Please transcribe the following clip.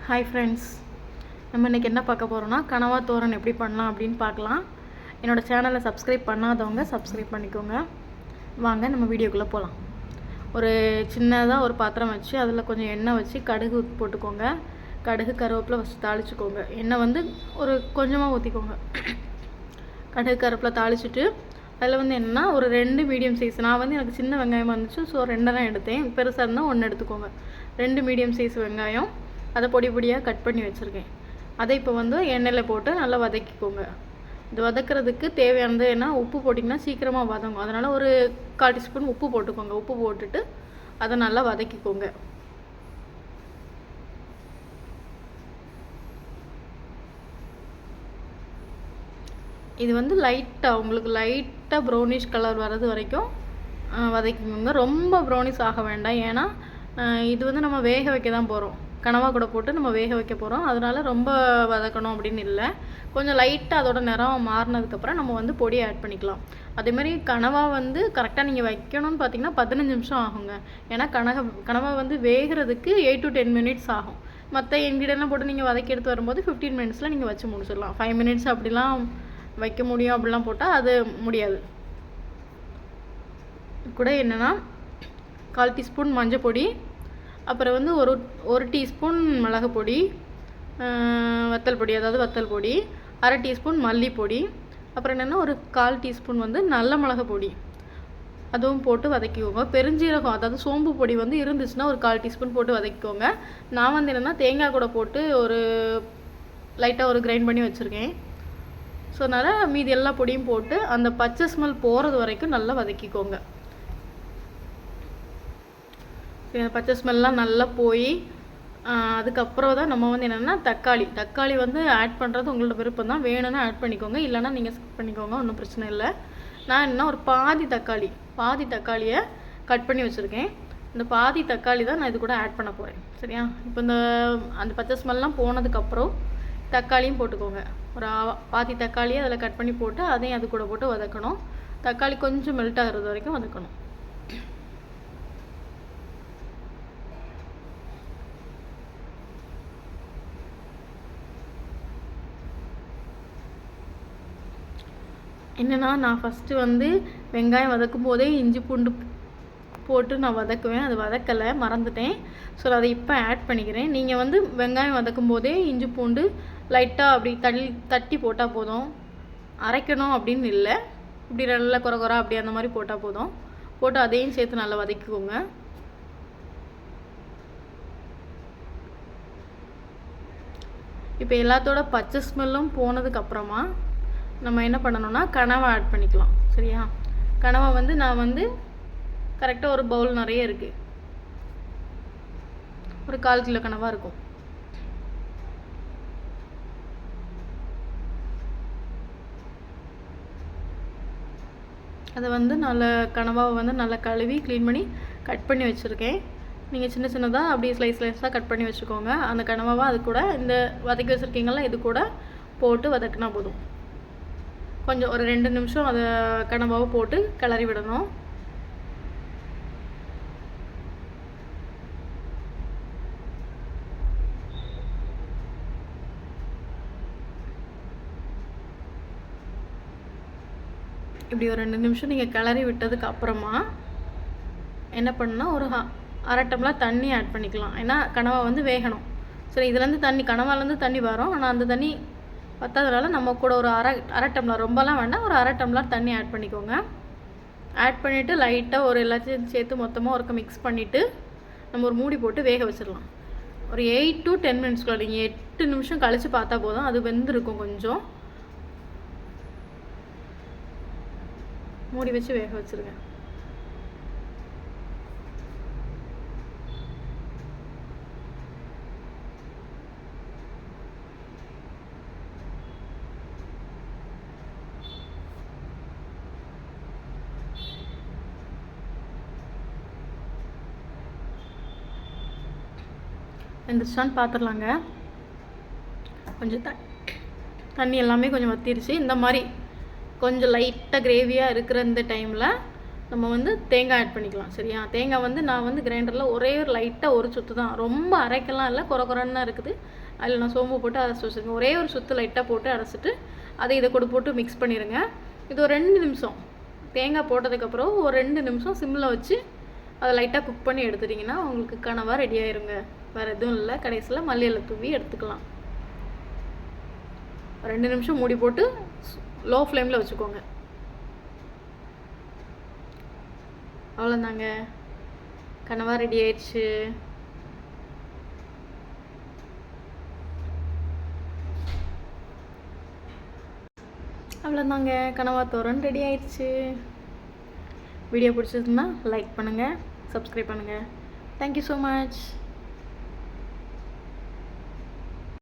Hi friends, நம்ம இன்றைக்கி என்ன பார்க்க போகிறோன்னா கனவா தோரன் எப்படி பண்ணலாம் அப்படின்னு பார்க்கலாம். என்னோடய சேனலை சப்ஸ்கிரைப் பண்ணாதவங்க சப்ஸ்கிரைப் பண்ணிக்கோங்க. வாங்க நம்ம வீடியோக்குள்ளே போகலாம். ஒரு சின்னதாக ஒரு பாத்திரம் வச்சு அதில் கொஞ்சம் எண்ணெய் வச்சு கடுகு போட்டுக்கோங்க. கடுகு கருவேப்பிலை ஃபஸ்ட்டு தாளிச்சுக்கோங்க. எண்ணெய் வந்து ஒரு கொஞ்சமாக ஊற்றிக்கோங்க. கடுகு கருவேப்பிலை தாளிச்சுட்டு அதில் வந்து என்னென்னா ஒரு 2 மீடியம் சைஸ், நான் வந்து எனக்கு சின்ன வெங்காயமாக இருந்துச்சு, ஸோ 2 தான் எடுத்தேன். பெருசாக இருந்தால் 1 எடுத்துக்கோங்க. 2 மீடியம் சைஸ் வெங்காயம் அதை பொடி பொடியாக கட் பண்ணி வச்சுருக்கேன். அதை இப்போ வந்து எண்ணெயில் போட்டு நல்லா வதக்கிக்கோங்க. இது வதக்கிறதுக்கு தேவையானது ஏன்னா உப்பு போட்டிங்கன்னா சீக்கிரமாக வதங்கும், அதனால் ஒரு 1/4 டீஸ்பூன் உப்பு போட்டுக்கோங்க. உப்பு போட்டுட்டு அதை நல்லா வதக்கிக்கோங்க. இது வந்து லைட்டாக உங்களுக்கு லைட்டாக ப்ரௌனிஷ் கலர் வர்றது வரைக்கும் வதக்கிக்கோங்க. ரொம்ப ப்ரௌனிஷ் ஆக வேண்டாம், ஏன்னா இது வந்து நம்ம வேக வைக்க தான் போகிறோம். கனவா கூட போட்டு நம்ம வேக வைக்க போகிறோம், அதனால் ரொம்ப வதக்கணும் அப்படின்னு இல்லை. கொஞ்சம் லைட்டாக அதோட நிறம் மாறினதுக்கப்புறம் நம்ம வந்து பொடியை ஆட் பண்ணிக்கலாம். அதேமாதிரி கனவா வந்து கரெக்டாக நீங்கள் வைக்கணும்னு பார்த்தீங்கன்னா 15 நிமிஷம் ஆகுங்க. ஏன்னா கனவா வந்து வேகிறதுக்கு 8 to 10 மினிட்ஸ் ஆகும். மற்ற இன்க்ரீடியன்ட்லாம் போட்டு நீங்கள் வதக்கி எடுத்து வரும்போது 15 மினிட்ஸில் நீங்கள் வச்சு முடிச்சிடலாம். 5 மினிட்ஸ் அப்படிலாம் வைக்க முடியும், அப்படிலாம் போட்டால் அது முடியாது. கூட என்னென்னா 1/4 டீஸ்பூன் மஞ்சள் பொடி, அப்புறம் வந்து ஒரு டீஸ்பூன் மிளகு பொடி, வத்தல் பொடி, அதாவது வத்தல் பொடி, 1/2 டீஸ்பூன் மல்லிப்பொடி, அப்புறம் என்னென்னா ஒரு 1/4 டீஸ்பூன் வந்து நல்ல மிளகு பொடி, அதுவும் போட்டு வதக்கிக்கோங்க. பெருஞ்சீரகம் அதாவது சோம்பு பொடி வந்து இருந்துச்சுன்னா ஒரு 1/4 டீஸ்பூன் போட்டு வதக்கிக்கோங்க. நான் வந்து என்னென்னா தேங்காய் கூட போட்டு ஒரு லைட்டாக ஒரு கிரைண்ட் பண்ணி வச்சுருக்கேன். ஸோ அதனால் மீதி எல்லா பொடியும் போட்டு அந்த பச்சை ஸ்மெல் போகிறது வரைக்கும் நல்லா வதக்கிக்கோங்க. பச்சை ஸ்மெல்லாம் நல்லா போய் அதுக்கப்புறம் தான் நம்ம வந்து என்னென்னா தக்காளி வந்து ஆட் பண்ணுறது உங்களோட விருப்பம் தான். வேணும்னா ஆட் பண்ணிக்கோங்க, இல்லைனா நீங்கள் ஸ்கிப் பண்ணிக்கோங்க, ஒன்றும் பிரச்சனை இல்லை. நான் என்ன ஒரு பாதி தக்காளியை கட் பண்ணி வச்சுருக்கேன். இந்த பாதி தக்காளி தான் நான் இது கூட ஆட் பண்ண போகிறேன். சரியா? இப்போ அந்த பச்சை ஸ்மெல்லாம் போனதுக்கப்புறம் தக்காளியும் போட்டுக்கோங்க. ஒரு பாதி தக்காளியை அதில் கட் பண்ணி போட்டு அதையும் அது கூட போட்டு வதக்கணும். தக்காளி கொஞ்சம் மெல்ட் ஆகிறது வரைக்கும் வதக்கணும். என்னென்னா நான் ஃபஸ்ட்டு வந்து வெங்காயம் வதக்கும் போதே இஞ்சி பூண்டு போட்டு நான் வதக்குவேன். அது வதக்கலை, மறந்துட்டேன். ஸோ அதை இப்போ ஆட் பண்ணிக்கிறேன். நீங்கள் வந்து வெங்காயம் வதக்கும் போதே இஞ்சி பூண்டு லைட்டாக அப்படி தட்டி போட்டால் போதும், அரைக்கணும் அப்படின்னு இல்லை. இப்படி நல்லா குறை அப்படி அந்த மாதிரி போட்டால் போதும். போட்டு அதையும் சேர்த்து நல்லா வதக்கிக்கோங்க. இப்போ எல்லாத்தோட பச்சை ஸ்மெல்லும் போனதுக்கப்புறமா நம்ம என்ன பண்ணணும்னா கனவா ஆட் பண்ணிக்கலாம். சரியா? கனவா வந்து நான் வந்து கரெக்டாக ஒரு பவுல் நிறைய இருக்குது, ஒரு 1/4 கிலோ கனவா இருக்கும். அதை வந்து கனவாவை வந்து நல்லா கழுவி க்ளீன் பண்ணி கட் பண்ணி வச்சுருக்கேன். நீங்கள் சின்ன சின்னதாக அப்படியே ஸ்லைஸாக கட் பண்ணி வச்சுக்கோங்க. அந்த கனவாவை அது கூட இந்த வதக்கி வச்சுருக்கீங்களா இது கூட போட்டு வதக்கினா போதும். கொஞ்சம் ஒரு 2 நிமிஷம் அதை கனவாவை போட்டு கிளறி விடணும். இப்படி ஒரு 2 நிமிஷம் நீங்கள் கிளறி விட்டதுக்கு அப்புறமா என்ன பண்ணால் ஒரு 1/2 டம்ளர் தண்ணி ஆட் பண்ணிக்கலாம். ஏன்னா கனவா வந்து வேகணும். சரி, இதுலேருந்து கனவாலேருந்து தண்ணி வரும், ஆனால் அந்த தண்ணி பத்தாதனால நம்ம கூட ஒரு அரை டம்ளர், ரொம்பலாம் வேண்டாம், ஒரு 1/2 டம்ளர் தண்ணி ஆட் பண்ணிக்கோங்க. ஆட் பண்ணிவிட்டு லைட்டாக ஒரு எல்லாத்தையும் சேர்த்து மொத்தமாக ஒருக்க மிக்ஸ் பண்ணிவிட்டு நம்ம ஒரு மூடி போட்டு வேக வச்சிடலாம். ஒரு 8 to 10 மினிட்ஸ்க்குள்ள. நீங்கள் 8 நிமிஷம் கழித்து பார்த்தா போதும், அது வெந்திருக்கும். கொஞ்சம் மூடி வச்சு வேக வச்சுருங்க. வெந்துருச்சான்னு பார்த்துடலாங்க. கொஞ்சம் தண்ணி எல்லாமே கொஞ்சம் வற்றிருச்சு. இந்த மாதிரி கொஞ்சம் லைட்டாக கிரேவியாக இருக்கிற இந்த டைமில் நம்ம வந்து தேங்காய் ஆட் பண்ணிக்கலாம். சரியா? தேங்காய் வந்து நான் வந்து கிரைண்டரில் ஒரே ஒரு லைட்டாக ஒரு சுற்று தான், ரொம்ப அரைக்கலாம் இல்லை, குறன்னு தான் இருக்குது. அதில் நான் சோம்பு போட்டு அரைச்சி வச்சுருக்கேன். ஒரே ஒரு சுற்று லைட்டாக போட்டு அரைச்சிட்டு அதை இதை கூட போட்டு மிக்ஸ் பண்ணிடுங்க. இது ஒரு 2 நிமிஷம் தேங்காய் போட்டதுக்கப்புறம் ஒரு 2 நிமிஷம் சிம்மில் வச்சு அதை லைட்டாக குக் பண்ணி எடுத்துட்டிங்கன்னா உங்களுக்கு கனவா ரெடி ஆயிருங்க. வேறு எதுவும் இல்லை. கடைசியில் மல்லி இலை தூவி எடுத்துக்கலாம். 2 நிமிஷம் மூடி போட்டு லோ ஃப்ளேமில் வச்சுக்கோங்க. அவ்வளோதாங்க, கனவா ரெடி ஆயிடுச்சு. அவ்வளோதாங்க, கனவா தோரன் ரெடி ஆயிடுச்சு. வீடியோ பிடிச்சிருந்தா லைக் பண்ணுங்கள், சப்ஸ்கிரைப் பண்ணுங்கள். Thank you so much.